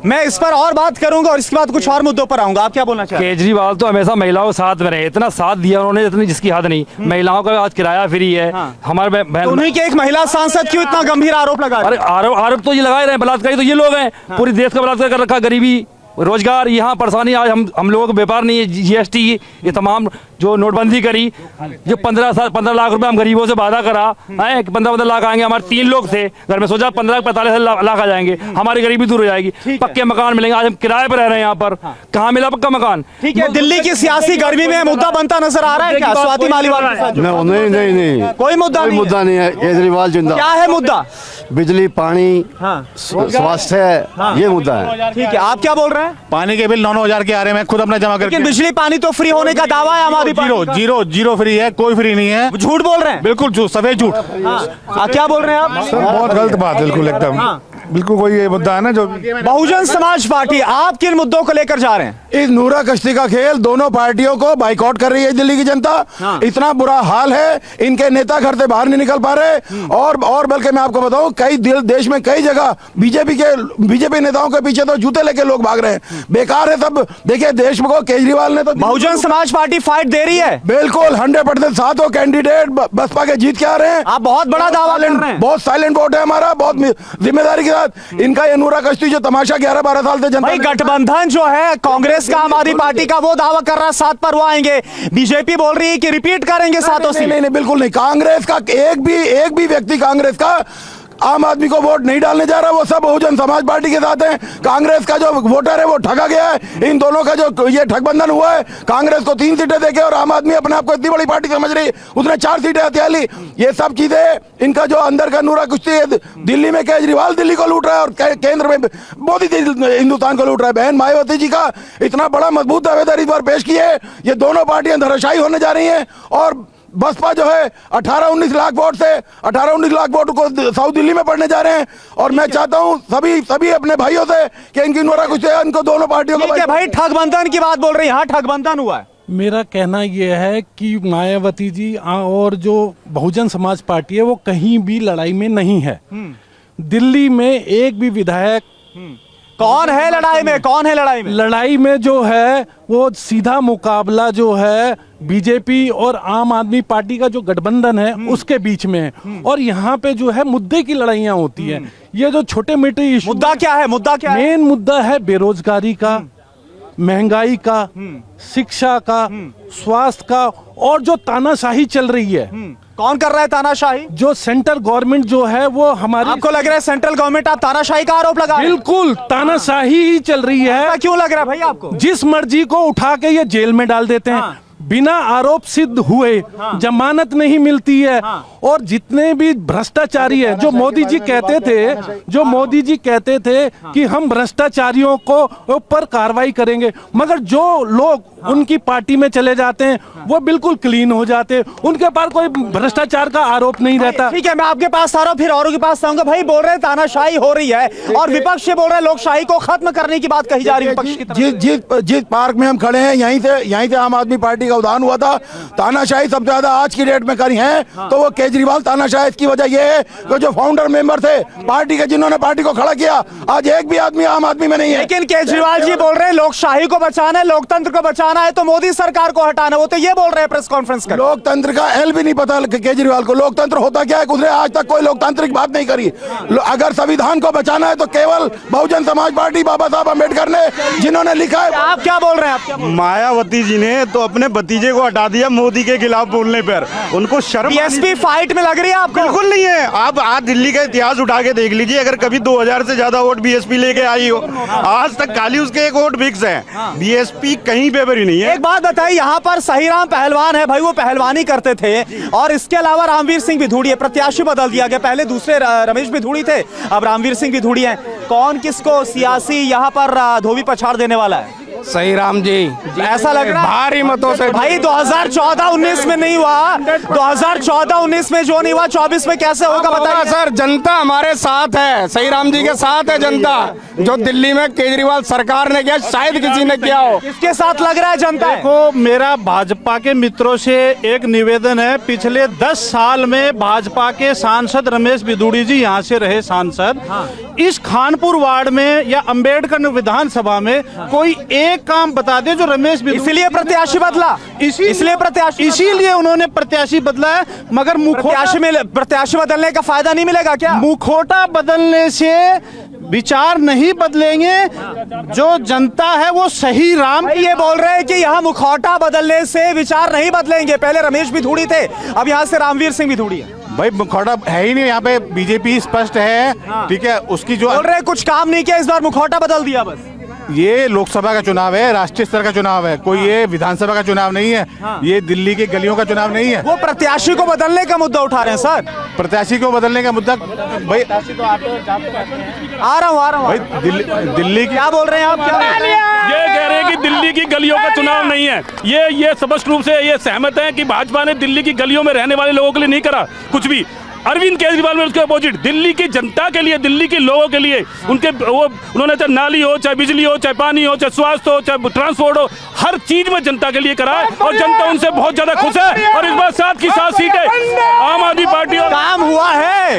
मैं इस पर और बात करूंगा और इसके बाद कुछ और मुद्दों पर आऊंगा। आप क्या बोलना चाहते हैं? केजरीवाल तो हमेशा महिलाओं के साथ में रहे, इतना साथ दिया उन्होंने इतनी जिसकी हद नहीं। महिलाओं का आज किराया फ्री है। हमारे तो उन्हीं के एक महिला सांसद क्यों इतना गंभीर आरोप लगा रहे हैं? अरे आरोप तो ये लगा ही रहे हैं, बलात्कारी तो ये लोग हैं। पूरी देश का बलात्कार कर रखा, गरीबी, रोजगार, यहाँ परेशानी। आज हम लोगों को व्यापार नहीं है, जीएसटी, ये तमाम जो नोटबंदी करी, जो 15 लाख रुपए हम गरीबों से वादा करा है, 15 लाख आएंगे। हमारे 3 लोग थे घर में, सोचा 45 लाख आ जाएंगे, हमारी गरीबी दूर हो जाएगी, पक्के मकान मिलेंगे। आज हम किराए पर रह रहे हैं यहाँ पर, कहाँ मिला पक्का मकान? ठीक है, दिल्ली की सियासी गर्मी में मुद्दा बनता नजर आ रहा है क्या स्वाति मालीवाल के साथ? नहीं, कोई मुद्दा नहीं है। केजरीवाल जिंदा। क्या है मुद्दा? बिजली, पानी, स्वास्थ्य, ये मुद्दा है। ठीक है, आप क्या बोल रहे हैं? पानी के बिल 9,000 के आ रहे हैं, मैं खुद अपना जमा करके। लेकिन बिजली पानी तो फ्री होने का दावा है हमारी। जीरो फ्री है, कोई फ्री नहीं है। झूठ बोल रहे हैं? बिल्कुल झूठ, सफेद झूठ। क्या बोल रहे हैं आप? बहुत गलत बात, बिल्कुल एकदम। बिल्कुल कोई ये मुद्दा है ना जो बहुजन समाज पार्टी, आप किन मुद्दों को लेकर जा रहे हैं? इस नूरा कश्ती का खेल दोनों पार्टियों को बाइकआउट कर रही है दिल्ली की जनता। इतना बुरा हाल है, इनके नेता घर से बाहर नहीं निकल पा रहे। और बल्कि मैं आपको बताऊं, कई देश में कई जगह बीजेपी नेताओं के पीछे तो जूते लेके लोग भाग रहे हैं। बेकार है सब। देखिए देश को केजरीवाल ने तो बहुजन समाज पार्टी फाइट दे रही है। बिल्कुल 100% साथ हो कैंडिडेट बसपा के जीत के आ रहे हैं। आप बहुत बड़ा दावा कर रहे हैं। बहुत साइलेंट वोट है हमारा, बहुत जिम्मेदारी के साथ। इनका ये नूरा कश्ती जो तमाशा 11-12 साल से जनता, गठबंधन जो है कांग्रेस का, आम आदमी पार्टी का, वो दावा कर रहा है 7 पर वो आएंगे। बीजेपी बोल रही है कि रिपीट करेंगे 7 से। नहीं, बिल्कुल नहीं। कांग्रेस का एक भी व्यक्ति कांग्रेस का आम आदमी को वोट नहीं डालने जा रहा। वो सब बहुजन समाज पार्टी के साथ हैं। कांग्रेस का जो वोटर है वो ठगा गया है। इन दोनों का जो ये ठगबंधन हुआ है, कांग्रेस को 3 सीटें देके और आम आदमी अपने आप को इतनी बड़ी पार्टी समझ रही है, उसने 4 सीटें हथिया ली। ये सब चीजें इनका जो अंदर का नूरा कुश्ती है। दिल्ली में केजरीवाल दिल्ली को लूट रहा है और केंद्र में मोदी हिंदुस्तान को लूट रहा है। बहन मायावती जी का इतना बड़ा मजबूत दावेदार इस बार पेश किए। ये दोनों पार्टियां धराशायी होने जा रही है। और बसपा जो है 18-19 लाख वोट से 18-19 लाख वोट को साउथ दिल्ली में पड़ने जा रहे हैं। और मैं चाहता हूं सभी अपने भाइयों से कि इनकी नोरा कुछ है, इनको दोनों पार्टियों को। भाई ठगबंधन की बात बोल रही है, हाँ ठगबंधन हुआ है। मेरा कहना यह है कि मायावती जी और जो बहुजन समाज पार्टी है वो कहीं भी लड़ाई में नहीं है। दिल्ली में एक भी विधायक कौन है लड़ाई में? कौन है लड़ाई में? लड़ाई में जो है वो सीधा मुकाबला जो है बीजेपी और आम आदमी पार्टी का जो गठबंधन है उसके बीच में है। और यहाँ पे जो है मुद्दे की लड़ाइयाँ होती है। ये जो छोटे मोटे इशू, मुद्दा क्या है? मेन मुद्दा है बेरोजगारी का, महंगाई का, शिक्षा का, स्वास्थ्य का, और जो तानाशाही चल रही है। कौन कर रहा है तानाशाही? जो सेंट्रल गवर्नमेंट जो है वो हमारी। आपको लग रहा है सेंट्रल गवर्नमेंट आप तानाशाही का आरोप लगा रहे हैं? बिल्कुल तानाशाही ही चल रही है। क्यों लग रहा है भाई आपको? जिस मर्जी को उठा के ये जेल में डाल देते हैं, बिना आरोप सिद्ध हुए जमानत नहीं मिलती है। और जितने भी भ्रष्टाचारी है, जो मोदी जी कहते थे कि हम भ्रष्टाचारियों को ऊपर कार्रवाई करेंगे, मगर जो लोग उनकी पार्टी में चले जाते हैं वो बिल्कुल क्लीन हो जाते हैं, उनके पास कोई भ्रष्टाचार का आरोप नहीं रहता। ठीक है, मैं आपके पास आ रहा हूं, फिर औरों के पास आऊंगा। भाई बोल रहे हैं तानाशाही हो रही है और विपक्ष बोल रहे हैं लोकशाही को खत्म करने की बात कही जा रही है विपक्ष की तरफ। जिस पार्क में हम खड़े हैं यहीं से आम आदमी पार्टी का उदाहरण हुआ था। तानाशाही सबसे ज्यादा आज की डेट में करी है तो वो केजरीवाल तानाशाही। इसकी वजह यह है कि जो फाउंडर मेंबर थे पार्टी के, जिन्होंने पार्टी को खड़ा किया, आज एक भी आदमी आम आदमी में नहीं है। लेकिन केजरीवाल जी बोल रहे हैं लोकशाही को बचाना है, लोकतंत्र को बचाना है, तो मोदी सरकार को हटाना। वो तो ये बोल रहे हैं प्रेस कॉन्फ्रेंस कर। लोकतंत्र का एल भी नहीं पता केजरीवाल को। लोकतंत्र होता क्या है उसने आज तक कोई लोकतांत्रिक बात नहीं करी। अगर संविधान को बचाना है तो केवल बहुजन समाज पार्टी, बाबा साहब अम्बेडकर ने जिन्होंने लिखा है। आप क्या बोल रहे हैं? मायावती जी ने तो अपने भतीजे को हटा दिया मोदी के खिलाफ बोलने पर। उनको शर्म बीएसपी फाइट में लग रही है आपको? बिल्कुल नहीं है। आप आज दिल्ली का इतिहास उठा के देख लीजिए, अगर कभी 2000 से ज्यादा वोट बीएसपी लेके आई हो, आज तक खाली उसके एक वोट फिक्स है। बीएसपी कहीं पे भी नहीं है। एक बात बताइए, यहाँ पर सहीराम पहलवान है भाई, वो पहलवानी करते थे और इसके अलावा रामवीर सिंह भिधूड़ी है। प्रत्याशी बदल दिया गया, पहले दूसरे रमेश भिधूड़ी थे, अब रामवीर सिंह भिधूड़ी हैं। कौन किसको सियासी यहाँ पर धोबी पछाड़ देने वाला है? सही राम जी ऐसा लग रहा है भारी मतों से भाई 2014-19 में नहीं हुआ, 2014-19 में जो नहीं हुआ 24 में कैसे होगा बताइए। सर जनता हमारे साथ है, सही राम जी के साथ है जनता। जो दिल्ली में केजरीवाल सरकार ने किया शायद किसी ने किया हो। किसके साथ लग रहा है जनता है? देखो, मेरा भाजपा के मित्रों से एक निवेदन है, पिछले 10 साल में भाजपा के सांसद रमेश बिधूड़ी जी यहाँ से रहे सांसद, इस खानपुर वार्ड में या अंबेडकर विधानसभा में कोई एक काम बता दे जो रमेश बिधूड़ी, इसलिए प्रत्याशी बदला, इसलिए प्रत्याशी, इसीलिए उन्होंने प्रत्याशी बदला है। मगर प्रत्याशी बदलने का फायदा नहीं मिलेगा क्या? मुखौटा बदलने से विचार नहीं बदलेंगे, जो जनता है वो सही राम। ये बोल रहे हैं कि यहाँ मुखौटा बदलने से विचार नहीं बदलेंगे। पहले रमेश बिधूड़ी थे, अब यहाँ से रामवीर सिंह बिधूड़ी है। भाई मुखौटा है ही नहीं यहाँ पे, बीजेपी स्पष्ट है, ठीक है। उसकी जो बोल रहे हैं कुछ काम नहीं किया, इस बार मुखौटा बदल दिया बस। ये लोकसभा का चुनाव है, राष्ट्रीय स्तर का चुनाव है, कोई ये विधानसभा का चुनाव नहीं है, ये दिल्ली की गलियों का चुनाव नहीं है। वो प्रत्याशी को बदलने का मुद्दा उठा रहे हैं सर। प्रत्याशी को बदलने का मुद्दा भाई आ रहा हूँ भाई दिल्ली की क्या बोल रहे हैं आप? क्या ये कह रहे हैं कि दिल्ली की गलियों का चुनाव नहीं है। ये स्पष्ट रूप से ये सहमत हैं कि भाजपा ने दिल्ली की गलियों में रहने वाले लोगों के लिए नहीं करा कुछ भी। अरविंद केजरीवाल में उसके अपोजिट दिल्ली की जनता के लिए, दिल्ली के लोगों के लिए, उनके वो उन्होंने चाहे नाली हो, चाहे बिजली हो, चाहे पानी हो, चाहे स्वास्थ्य हो, चाहे ट्रांसपोर्ट हो, हर चीज में जनता के लिए करा है और जनता उनसे बहुत ज्यादा खुश है। और इस बार 7 की 7 सीटें आम आदमी पार्टी और काम हुआ है,